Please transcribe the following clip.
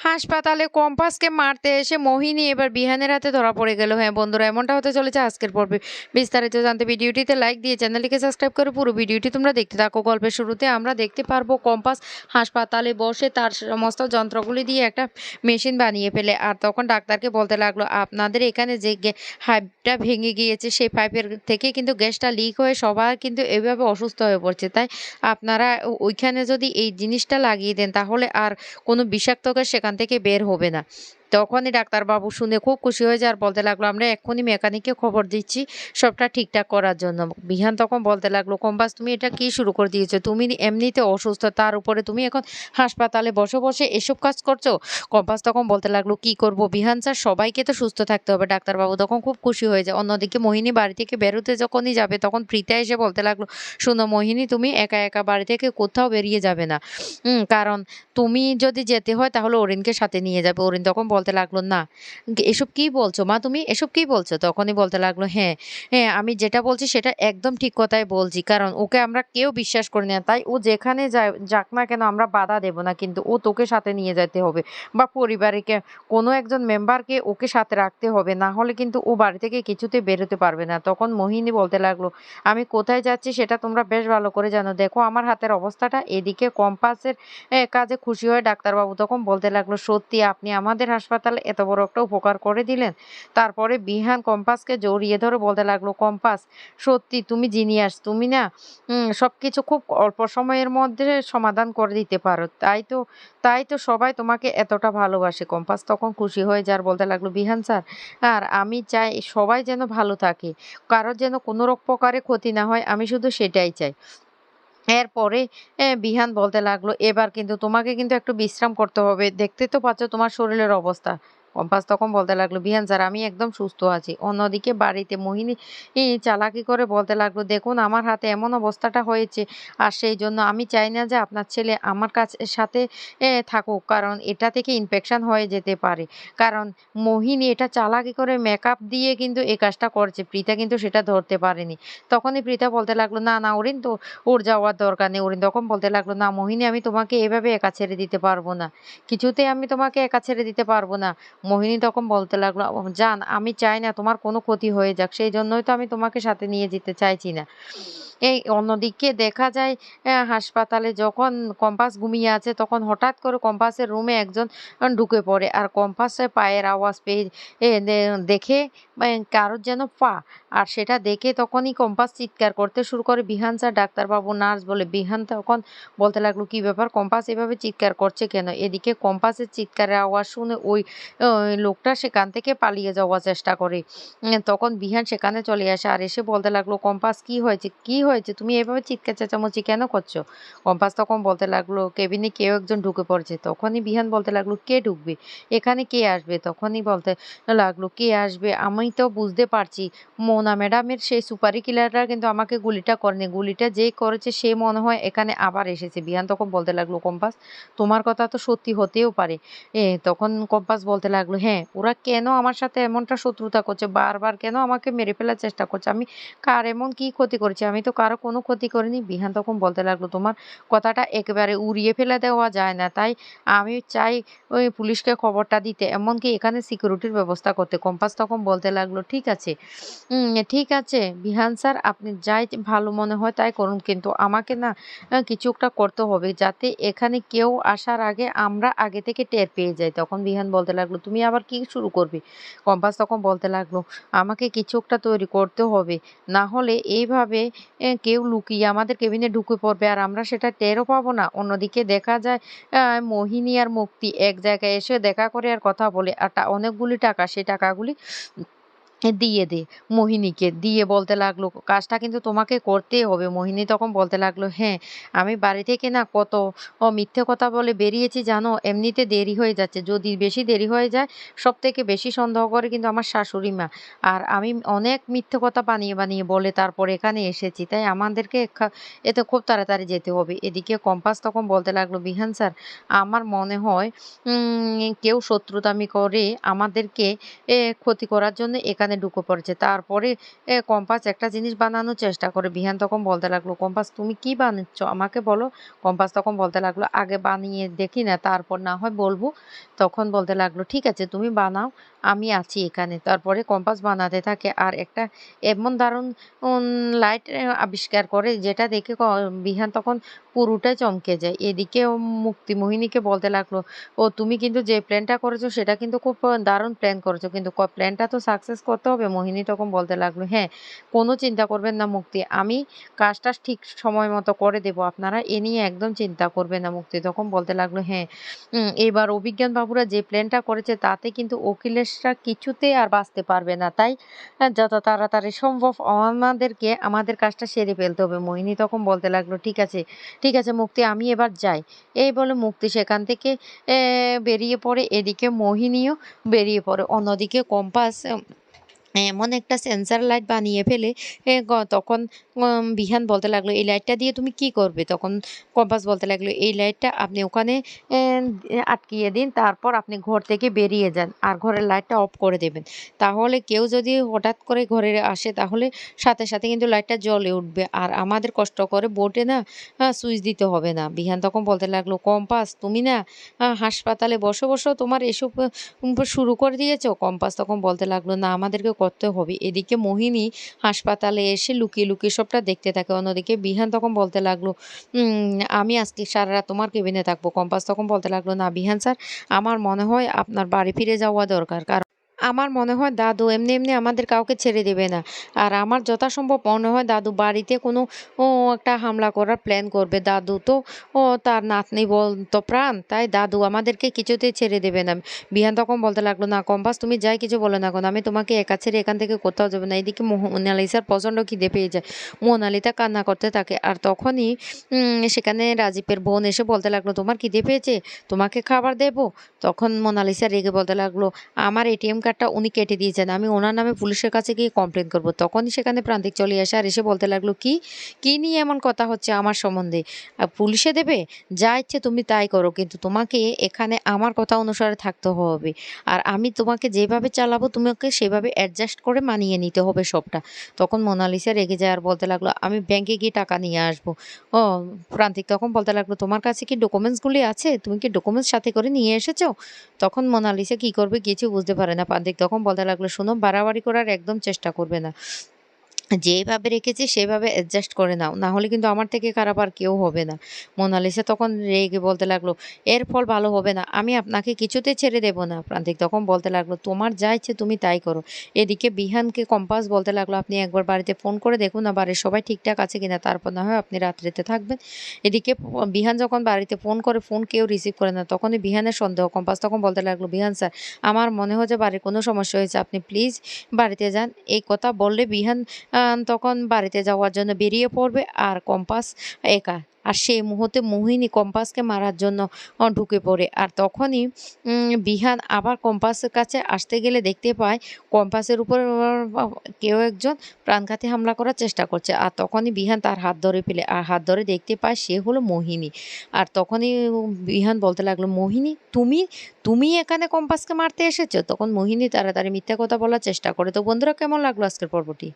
হাসপাতালে কম্পাসকে মারতে এসে মোহিনী এবার বিহানের হাতে ধরা পড়ে গেল। হ্যাঁ বন্ধুরা, এমনটা হতে চলেছে আজকের পর্বে। বিস্তারিত জানতে ভিডিওটিতে লাইক দিয়ে চ্যানেলটিকে সাবস্ক্রাইব করে পুরো ভিডিওটি তোমরা দেখতে থাকো। গল্পের শুরুতে আমরা দেখতে পারবো কম্পাস হাসপাতালে বসে তার সমস্ত যন্ত্রগুলি দিয়ে একটা মেশিন বানিয়ে ফেলে। আর তখন ডাক্তারকে বলতে লাগলো, আপনাদের এখানে যে পাইপটা ভেঙে গিয়েছে সেই পাইপের থেকে কিন্তু গ্যাসটা লিক হয়ে সবার কিন্তু এভাবে অসুস্থ হয়ে পড়ছে। তাই আপনারা ওইখানে যদি এই জিনিসটা লাগিয়ে দেন তাহলে আর কোনো বিষাক্ত গ্যাস সেখান থেকে বের হবে না। তখনই ডাক্তারবাবু শুনে খুব খুশি হয়ে যায় আর বলতে লাগলো, আমরা এক্ষুনি মেকানিককে খবর দিচ্ছি সবটা ঠিকঠাক করার জন্য। বিহান তখন বলতে লাগলো, কম্পাস তুমি এটা কি শুরু করে দিয়েছো? তুমি এমনিতে অসুস্থ, তার উপরে তুমি এখন হাসপাতালে বসে বসে এসব কাজ করছো। কম্পাস তখন বলতে লাগলো, কি করব বিহান স্যার, সবাইকে তো সুস্থ থাকতে হবে। ডাক্তারবাবু তখন খুব খুশি হয়ে যায়। অন্যদিকে মোহিনী বাড়ি থেকে বেরোতে যখনই যাবে তখন প্রীতা এসে বলতে লাগলো, শোনো মোহিনী, তুমি একা একা বাড়ি থেকে কোথাও বেরিয়ে যাবে না। কারণ তুমি যদি যেতে হয় তাহলে অরিনকে সাথে নিয়ে যাবে। অরিন তখন বলতে লাগলো, না এসব কি বলছো মা, তুমি এসব কি বলছো? তখনই বলতে লাগলো, হ্যাঁ হ্যাঁ, আমি যেটা বলছি সেটা একদম ঠিক কথাই বলছি, কারণ ওকে আমরা কেউ বিশ্বাস করি না। তাই ও যেখানে যায় যাক না কেন আমরা বাধা দেব না, কিন্তু ও তোকে সাথে নিয়ে যেতে হবে বা পরিবারকে কোনো একজন মেম্বারকে ওকে সাথে রাখতে হবে, না হলে কিন্তু ও বাড়ি থেকে কিছুতে বেরোতে পারবে না। তখন মোহিনী বলতে লাগলো, আমি কোথায় যাচ্ছি সেটা তোমরা বেশ ভালো করে জানো, দেখো আমার হাতের অবস্থাটা। এদিকে কম্পাসের কাজে খুশি হয়ে ডাক্তারবাবু তখন বলতে লাগলো, সত্যি আপনি আমাদের হাসপাতালে এত বড় একটা উপকার করে দিলেন। তারপরে বিহান কম্পাসকে জড়িয়ে ধরে বলতে লাগলো, কম্পাস সত্যি তুমি জিনিয়াস, তুমি না সবকিছু খুব অল্প সময়ের মধ্যে সমাধান করে দিতে পারো। তাই তো সবাই তোমাকে এতটা ভালোবাসে। কম্পাস তখন খুশি হয়ে যার বলতে লাগলো, বিহান স্যার, আর আমি চাই সবাই যেন ভালো থাকে, কারোর যেন কোনো প্রকারে ক্ষতি না হয়, আমি শুধু সেটাই চাই। এরপরে বিহান বলতে লাগলো, এবার কিন্তু তোমাকে কিন্তু একটু বিশ্রাম করতে হবে। দেখতেই তো পাচ্ছ তোমার শরীরের অবস্থা। কম্পাস তখন বলতে লাগলো, বিহান স্যার, আমি একদম সুস্থ আছি। অন্যদিকে বাড়িতে মোহিনী চালাকি করে বলতে লাগলো, দেখুন আমার হাতে এমন অবস্থাটা হয়েছে, আর সেই জন্য আমি চাই না যে আপনার ছেলে আমার সাথে থাকুক, কারণ এটা থেকে ইনফেকশন হয়ে যেতে পারে। কারণ মোহিনী এটা চালাকি করে মেকআপ দিয়ে কিন্তু এই কাজটা করছে। প্রীতা কিন্তু সেটা ধরতে পারেনি। তখনই প্রীতা বলতে লাগলো, না না অরিন, তো ওর যাওয়ার দরকার নেই। অরিন তখন বলতে লাগলো, না মোহিনী, আমি তোমাকে এভাবে একা ছেড়ে দিতে পারবো না, কিছুতেই আমি তোমাকে একা ছেড়ে দিতে পারবো না। মোহিনী তখন বলতে লাগলো, জান, আমি চাই না তোমার কোনো ক্ষতি হয়ে যাক, সেই জন্যই তো আমি তোমাকে সাথে নিয়ে যেতে চাইছি না। এই অন্যদিকে দেখা যায় হাসপাতালে যখন কম্পাস ঘুমিয়ে আছে তখন হঠাৎ করে কম্পাসের রুমে একজন ঢুকে পড়ে। আর কম্পাসের পায়ের আওয়াজ পেয়ে দেখে কারোর যেন পা। আর সেটা দেখে তখনই কম্পাস চিৎকার করতে শুরু করে। বিহান স্যার, ডাক্তারবাবু, নার্স বলে। বিহান তখন বলতে লাগলো, কি ব্যাপার, কম্পাস এভাবে চিৎকার করছে কেন? এদিকে কম্পাসের চিৎকারের আওয়াজ শুনে ওই লোকটা সেখান থেকে পালিয়ে যাওয়ার চেষ্টা করে। তখন বিহান সেখানে চলে আসে আর এসে বলতে লাগলো, কম্পাস কি হয়েছে, কি হয়েছে, তুমি এভাবে চিৎকার চেঁচামেচি কেন করছো? কম্পাস তখন বলতে লাগলো, কেবিনে কেউ একজন ঢুকে পড়েছে। তখনই বিহান বলতে লাগলো, কে ঢুকবে, এখানে কে আসবে? তখনই বলতে লাগলো, কে আসবে, আমি তো বুঝতে পারছি, মোনা ম্যাডামের সেই সুপারি কিলাররা কিন্তু আমাকে গুলিটা করেনি, গুলিটা যে করেছে সে মনে হয় এখানে আবার এসেছে। বিহান তখন বলতে লাগলো, কম্পাস তোমার কথা তো সত্যি হতেও পারে। তখন কম্পাস বলতে লাগলো, হ্যাঁ, ওরা কেন আমার সাথে এমনটা শত্রুতা করছে, বারবার কেন আমাকে মেরে ফেলার চেষ্টা করছে? আমি কার এমন কি ক্ষতি করেছি? আমি তো কারো কোনো ক্ষতি করিনি। বিহান তখন বলতে লাগলো, তোমার কথাটা একেবারে উড়িয়ে ফেলে দেওয়া যায় না, তাই আমি চাই ওই পুলিশকে খবরটা দিতে, এমনকি এখানে সিকিউরিটির ব্যবস্থা করতে। কম্পাস তখন বলতে লাগলো, ঠিক আছে, ঠিক আছে বিহান স্যার, আপনি যাই ভালো মনে হয় তাই করুন, কিন্তু আমাকে না কিছু একটা করতে হবে যাতে এখানে কেউ আসার আগে আমরা আগে থেকে টের পেয়ে যাই। তখন বিহান বলতে লাগলো, তুমি আবার কি শুরু করবে? কম্পাস তখন বলতে লাগলো, আমাকে কিছু একটা তৈরি করতে হবে, না হলে এইভাবে কেউ লুকিয়ে আমাদের কেবিনে ঢুকে পড়বে আর আমরা সেটা টেরও পাবো না। অন্যদিকে দেখা যায় মোহিনী আর মুক্তি এক জায়গায় এসে দেখা করে আর কথা বলে, আর অনেকগুলি টাকা, সেই টাকাগুলি দিয়ে দে মোহিনীকে। দিয়ে বলতে লাগলো, কাজটা কিন্তু তোমাকে করতেই হবে। মোহিনী তখন বলতে লাগলো, হ্যাঁ, আমি বাড়ি থেকে না কত মিথ্যে কথা বলে বেরিয়েছি জানো, এমনিতে দেরি হয়ে যাচ্ছে, যদি বেশি দেরি হয়ে যায় সব থেকে বেশি সন্দেহ করে কিন্তু আমার শাশুড়ি মা। আর আমি অনেক মিথ্যে কথা বানিয়ে বানিয়ে বলে তারপর এখানে এসেছি, তাই আমাদেরকে এতে খুব তাড়াতাড়ি যেতে হবে। এদিকে কম্পাস তখন বলতে লাগলো, বিহান স্যার, আমার মনে হয় কেউ শত্রুতামি করে আমাদেরকে ক্ষতি করার জন্য এখানে এখানে ঢুকে পড়েছে। তারপরে কম্পাস একটা জিনিস বানানোর চেষ্টা করে। বিহান তখন বলতে লাগলো, "কম্পাস তুমি কি বানাচ্ছ? আমাকে বলো।" কম্পাস তখন বলতে লাগলো, "আগে বানিয়ে দেখি না, তারপর না হয় বলব।" তখন বলতে লাগলো, "ঠিক আছে তুমি বানাও, আমি আছি এখানে।" তারপরে কম্পাস বানাতে থাকে আর একটা এমন দারুণ লাইট আবিষ্কার করে যেটা দেখে বিহান তখন পুরোটাই চমকে যায়। এদিকে মুক্তি মোহিনীকে বলতে লাগলো, "ও তুমি কিন্তু যে প্ল্যানটা করেছো সেটা কিন্তু খুব দারুণ প্ল্যান করেছো। কিন্তু প্ল্যানটা তো সাকসেস করতে হবে।" মোহিনী তখন বলতে লাগলো, "হ্যাঁ, কোনো চিন্তা করবেন না মুক্তি। আমি কাজটা ঠিক সময় মতো করে দেব। আপনারা এ নিয়ে একদম চিন্তা করবেন না।" মুক্তি তখন বলতে লাগলো, "হ্যাঁ, এবার অভিজ্ঞান বাবুরা যে প্ল্যানটা করেছে তাতে কিন্তু অখিলেশরা কিছুতেই আর বাঁচতে পারবে না। তাই যত তাড়াতাড়ি সম্ভব আমাদেরকে আমাদের কাজটা সেরে ফেলতে হবে।" মোহিনী তখন বলতে লাগলো, "ঠিক আছে, ঠিক আছে মুক্তি, আমি এবার যাই।" এই বলে মুক্তি সেখান থেকে বেরিয়ে পড়ে। এদিকে মোহিনীও বেরিয়ে পড়ে। অন্যদিকে কম্পাস এমন একটা সেন্সর লাইট বানিয়ে ফেলে তখন বিহান বলতে লাগলো, "এই লাইটটা দিয়ে তুমি কি করবে?" তখন কম্পাস বলতে লাগলো, "এই লাইটটা আপনি ওখানে আটকিয়ে দিন, তারপর আপনি ঘর থেকে বেরিয়ে যান আর ঘরের লাইটটা অফ করে দেবেন। তাহলে কেউ যদি হঠাৎ করে ঘরে আসে তাহলে সাথে সাথে কিন্তু লাইটটা জ্বলে উঠবে আর আমাদের কষ্ট করে বোর্ডে না সুইচ দিতে হবে না।" বিহান তখন বলতে লাগলো, "কম্পাস তুমি না হাসপাতালে বসে বসেও তোমার এসব শুরু করে দিয়েছো?" কম্পাস তখন বলতে লাগলো, "না, আমাদেরকে করতে হবে।" এদিকে মোহিনী হাসপাতালে এসে লুকিয়ে লুকিয়ে সবটা দেখতে থাকে। অন্যদিকে বিহান তখন বলতে লাগলো, "আমি আজকে সারারাত তোমার কেবিনে থাকবো।" কম্পাস তখন বলতে লাগলো, "না বিহান স্যার, আমার মনে হয় আপনার বাড়ি ফিরে যাওয়া দরকার। আমার মনে হয় দাদু এমনি এমনি আমাদের কাউকে ছেড়ে দেবে না। আর আমার যথাসম্ভব মনে হয় দাদু বাড়িতে কোনো ও একটা হামলা করার প্ল্যান করবে। দাদু তো তার নাতনি বলতো প্রাণ, তাই দাদু আমাদেরকে কিছুতেই ছেড়ে দেবে না।" বিহান তখন বলতে লাগলো, "না কম্পাস, তুমি যাই কিছু বলো না কেন, আমি তোমাকে একা ছেড়ে এখান থেকে কোথাও যাবে না।" এদিকে মোনালিসার প্রচণ্ড খিদে পেয়ে যায়। মোনালিসা কান্না করতে থাকে আর তখনই সেখানে রাজীবের বোন এসে বলতে লাগলো, "তোমার খিদে পেয়েছে? তোমাকে খাবার দেবো?" তখন মোনালিসা রেগে বলতে লাগলো, "আমার এটিএম কার্ডটা উনি কেটে দিয়েছেন। আমি ওনার নামে পুলিশের কাছে গিয়ে কমপ্লেন করব।" তখনই সেখানে প্রান্তিক চলে আসে আর এসে বলতে লাগলো, "কি? কি নিয়ে এমন কথা হচ্ছে আমার সম্বন্ধে? পুলিশে দেবে? যা ইচ্ছে তুমি তাই করো। কিন্তু তোমাকে এখানে আমার কথা অনুসারে থাকতে হবে। আর আমি তোমাকে যেভাবে চালাবো তোমাকে সেভাবে অ্যাডজাস্ট করে মানিয়ে নিতে হবে সবটা।" তখন মোনালিসা রেগে যায় আর বলতে লাগলো, "আমি ব্যাংকে গিয়ে টাকা নিয়ে আসবো।" ও প্রান্তিক তখন বলতে লাগলো, "তোমার কাছে কি ডকুমেন্টসগুলি আছে? তুমি কি ডকুমেন্টস সাথে করে নিয়ে এসেছো?" তখন মোনালিসা কি করবে কিছু বুঝতে পারে না। প্রান্তিক তখন বলতে লাগলো, "শোনো, বাড়াবাড়ি করার একদম চেষ্টা করবে না। যেভাবে রেখেছি সেভাবে অ্যাডজাস্ট করে নাও। না হলে কিন্তু আমার থেকে খারাপ আর কেউ হবে না।" মোনালিসা তখন রেগে বলতে লাগলো, "এর ফল ভালো হবে না। আমি আপনাকে কিছুতেই ছেড়ে দেব না।" প্রান্তিক তখন বলতে লাগলো, "তোমার যা ইচ্ছে তুমি তাই করো।" এদিকে বিহানকে কম্পাস বলতে লাগলো, "আপনি একবার বাড়িতে ফোন করে দেখুন না বাড়ির সবাই ঠিকঠাক আছে কিনা। তারপর না হয় আপনি রাত্রিতে থাকবেন।" এদিকে বিহান যখন বাড়িতে ফোন করে ফোন কেউ রিসিভ করে না। তখনই বিহানের সন্দেহ। কম্পাস তখন বলতে লাগলো, "বিহান স্যার, আমার মনে হয় যে বাড়ির কোনো সমস্যা হয়েছে। আপনি প্লিজ বাড়িতে যান।" এই কথা বললে বিহান তখন বাড়িতে যাওয়ার জন্য বেরিয়ে পড়বে আর কম্পাস একা। আর সেই মুহূর্তে মোহিনী কম্পাসকে মারার জন্য ঢুকে পড়ে। আর তখনই বিহান আবার কম্পাসের কাছে আসতে গেলে দেখতে পায় কম্পাসের উপর কেউ একজন প্রাণঘাতী হামলা করার চেষ্টা করছে। আর তখনই বিহান তার হাত ধরে ফেলে আর হাত ধরে দেখতে পায় সে হলো মোহিনী। আর তখনই বিহান বলতে লাগলো, "মোহিনী, তুমি তুমি এখানে কম্পাসকে মারতে এসেছো?" তখন মোহিনী তাড়াতাড়ি মিথ্যা কথা বলার চেষ্টা করে। তো বন্ধুরা, কেমন লাগলো আজকের পর্বটি?